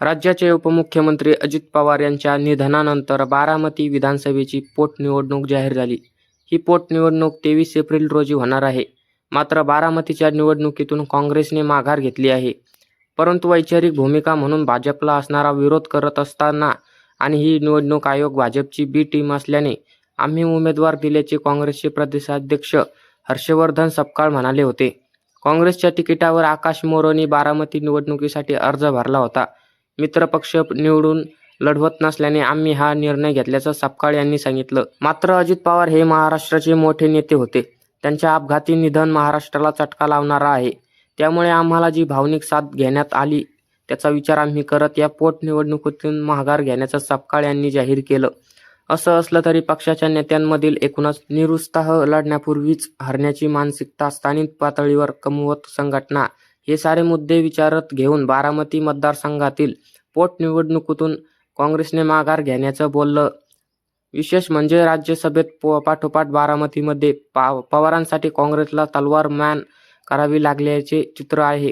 राज्याचे उपमुख्यमंत्री अजित पवार यांच्या निधनानंतर बारामती विधानसभेची पोटनिवडणूक जाहीर झाली. ही पोटनिवडणूक 23 एप्रिल रोजी होणार आहे. मात्र बारामतीच्या निवडणुकीतून काँग्रेसने माघार घेतली आहे. परंतु वैचारिक भूमिका म्हणून भाजपला असणारा विरोध करत असताना आणि ही निवडणूक आयोग भाजपची बी टीम असल्याने आम्ही उमेदवार दिल्याचे काँग्रेसचे प्रदेशाध्यक्ष हर्षवर्धन सपकाळ म्हणाले होते. काँग्रेसच्या तिकिटावर आकाश मोरेंनी बारामती निवडणुकीसाठी अर्ज भरला होता. मित्रपक्ष निवडून लढवत नसल्याने आम्ही हा निर्णय घेतल्याचं सपकाळ यांनी सांगितलं. मात्र अजित पवार हे महाराष्ट्राचे मोठे नेते होते. त्यांच्या अपघाती निधन महाराष्ट्राला चटका लावणारा आहे. त्यामुळे आम्हाला जी भावनिक साथ घेण्यात आली त्याचा विचार आम्ही करत या पोटनिवडणुकीतून माघार घेण्याचं सपकाळ यांनी जाहीर केलं. असं असलं तरी पक्षाच्या नेत्यांमधील एकूणच निरुत्साह, लढण्यापूर्वीच हरण्याची मानसिकता, स्थानिक पातळीवर कमकुवत संघटना हे सारे मुद्दे विचारात घेऊन बारामती मतदारसंघातील पोटनिवडणुकीतून काँग्रेसने माघार घेण्याचं बोललं. विशेष म्हणजे राज्यसभेत पाठोपाठ बारामतीमध्ये पवारांसाठी काँग्रेसला तलवार मान करावी लागल्याचे चित्र आहे.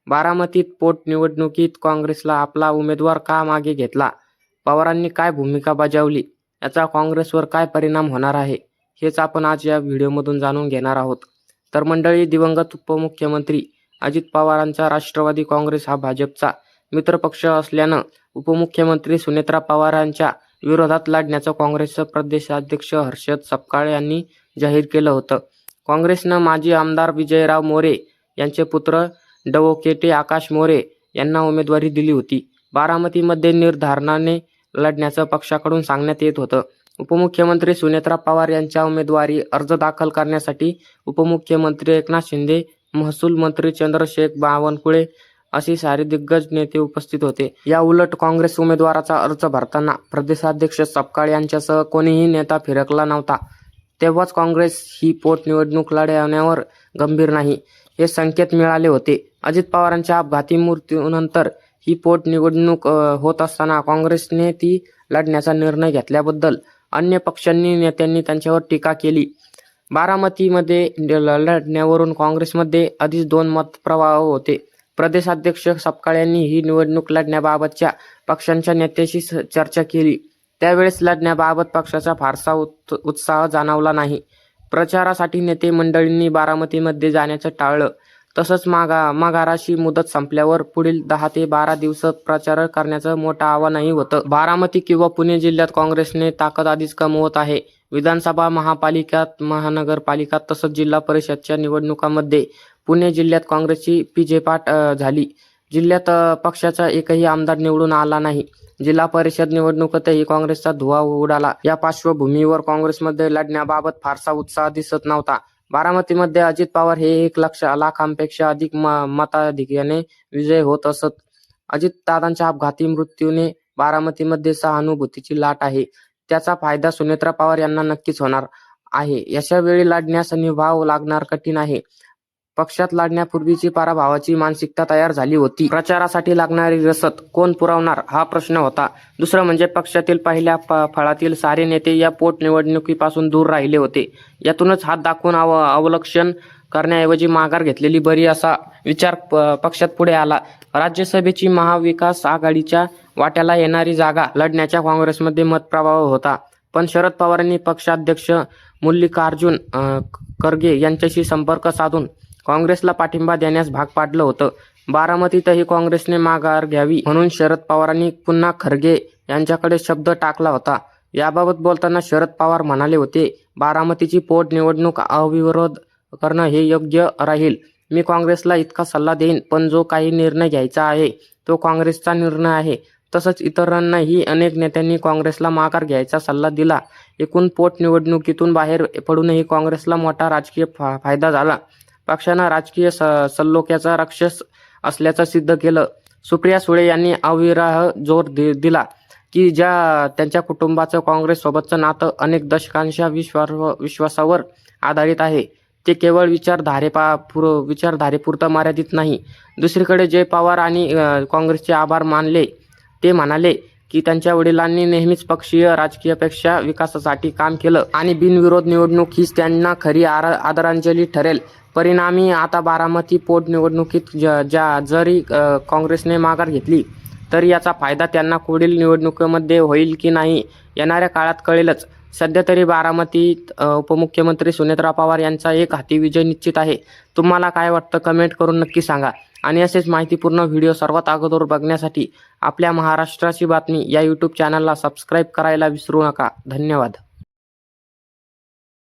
बारामतीत पोटनिवडणुकीत काँग्रेसला आपला उमेदवार का मागे घेतला, पवारांनी काय भूमिका बजावली, याचा काँग्रेसवर काय परिणाम होणार आहे, हेच आपण आज या व्हिडिओमधून जाणून घेणार आहोत. तर मंडळी, दिवंगत उपमुख्यमंत्री अजित पवारांचा राष्ट्रवादी काँग्रेस हा भाजपचा मित्रपक्ष असल्यानं उपमुख्यमंत्री सुनेत्रा पवारांच्या विरोधात लढण्याचं काँग्रेसचे प्रदेशाध्यक्ष हर्षद सपकाळ यांनी जाहीर केलं होतं. काँग्रेसनं माजी आमदार विजयराव मोरे यांचे पुत्र डवोकेटे आकाश मोरे यांना उमेदवारी दिली होती. बारामतीमध्ये निर्धाराने लढण्याचं पक्षाकडून सांगण्यात येत होतं. उपमुख्यमंत्री सुनेत्रा पवार यांच्या उमेदवारी अर्ज दाखल करण्यासाठी उपमुख्यमंत्री एकनाथ शिंदे, महसूल मंत्री चंद्रशेखर बावनकुळे असे सारे दिग्गज नेते उपस्थित होते. या उलट काँग्रेस उमेदवाराचा अर्ज भरताना प्रदेशाध्यक्ष सपकाळ यांच्यासह कोणीही नेता फिरकला नव्हता. तेव्हाच काँग्रेस ही पोटनिवडणूक लढवण्यावर गंभीर नाही हे संकेत मिळाले होते. अजित पवारांच्या अपघाती मृत्यूनंतर ही पोटनिवडणूक होत असताना काँग्रेसने ती लढण्याचा निर्णय घेतल्याबद्दल अन्य पक्षांनी नेत्यांनी त्यांच्यावर टीका केली. बारामतीमध्ये लढण्यावरून काँग्रेसमध्ये आधीच 2 मतप्रवाह होते. प्रदेशाध्यक्ष सपकाळ यांनी ही निवडणूक लढण्याबाबतच्या पक्षांच्या नेत्याशी चर्चा केली. त्यावेळेस लढण्याबाबत पक्षाचा फारसा उत्साह जाणवला नाही. प्रचारासाठी नेते मंडळींनी बारामतीमध्ये जाण्याचं टाळलं. तसंच माघाराची मुदत संपल्यावर पुढील 10 ते 12 दिवस प्रचार करण्याचं मोठं आव्हानही होतं. बारामती किंवा पुणे जिल्ह्यात काँग्रेसने ताकद आधीच कमवत आहे. विधानसभा, महापालिकात, महानगरपालिका तसंच जिल्हा परिषदच्या निवडणुकांमध्ये पुणे जिल्ह्यात काँग्रेसची पिछेपाट झाली. जिल्ह्यात पक्षाचा एकही आमदार निवडून आला नाही. जिल्हा परिषद निवडणुकीतही काँग्रेसचा धुव्वा उडाला. या पार्श्वभूमीवर काँग्रेसमध्ये लढण्याबाबत फारसा उत्साह दिसत नव्हता. बारामतीमध्ये अजित पवार हे 1 लाखांपेक्षा अधिक मताधिक्याने विजयी होत असत. अजितदादांच्या अपघाती मृत्यूने बारामतीमध्ये सहानुभूतीची लाट आहे. त्याचा फायदा सुनेत्रा पवार यांना नक्कीच होणार आहे. अशा वेळी लढण्यास निभाव लागणार कठीण आहे. पक्षात लढण्यापूर्वीची पराभवाची मानसिकता तयार झाली होती. प्रचारासाठी लागणारी रसद कोण पुरवणार हा प्रश्न होता. दुसरं म्हणजे पक्षातील पहिल्या फळातील सारे नेते या पोटनिवडणुकीपासून दूर राहिले होते. यातूनच हात दाखवून अवलक्षण करण्याऐवजी माघार घेतलेली बरी असा विचार पक्षात पुढे आला. राज्यसभेची महाविकास आघाडीच्या वाट्याला येणारी जागा लढण्याच्या काँग्रेसमध्ये मतप्रवाह होता. पण शरद पवारांनी पक्षाध्यक्ष मल्लिकार्जुन खरगे यांच्याशी संपर्क साधून काँग्रेसला पाठिंबा देण्यास भाग पाडलं होतं. बारामतीतही काँग्रेसने माघार घ्यावी म्हणून शरद पवारांनी पुन्हा खरगे यांच्याकडे शब्द टाकला होता. याबाबत बोलताना शरद पवार म्हणाले होते, बारामतीची पोटनिवडणूक अविरोध करणं हे योग्य राहील. मी काँग्रेसला इतका सल्ला देईन, पण जो काही निर्णय घ्यायचा आहे तो काँग्रेसचा निर्णय आहे. तसंच इतरांनाही अनेक नेत्यांनी काँग्रेसला माघार घ्यायचा सल्ला दिला. एकूण पोटनिवडणुकीतून बाहेर पडूनही काँग्रेसला मोठा राजकीय फायदा झाला. पक्षानं राजकीय सल्लोक्याचा राक्षस असल्याचं सिद्ध केलं. सुप्रिया सुळे यांनी अविरह जोर दिला की त्यांच्या कुटुंबाचं काँग्रेससोबतचं नातं अनेक दशकांच्या विश्वासावर आधारित आहे. ते केवळ विचारधारेपुरतं मर्यादित नाही. दुसरीकडे जय पवार आणि काँग्रेसचे आभार मानले. ते म्हणाले की त्यांच्या वडिलांनी नेहमीच पक्षीय राजकीयापेक्षा विकासासाठी काम केलं आणि बिनविरोध निवडणूक हीच त्यांना खरी आदरांजली ठरेल. परिणामी आता बारामती पोटनिवडणुकीत जरी काँग्रेसने माघार घेतली तर याचा फायदा त्यांना पुढील निवडणुकीमध्ये होईल की नाही येणाऱ्या काळात कळेलच. सध्या तरी बारामतीत उपमुख्यमंत्री सुनेत्रा पवार यांचा एक हाती विजय निश्चित आहे. तुम्हाला काय वाटतं कमेंट करून नक्की सांगा. आणि असेच माहितीपूर्ण व्हिडिओ सर्वात अगोदर बघण्यासाठी आपल्या महाराष्ट्राची बातमी या यूट्यूब चॅनलला सबस्क्राईब करायला विसरू नका. धन्यवाद.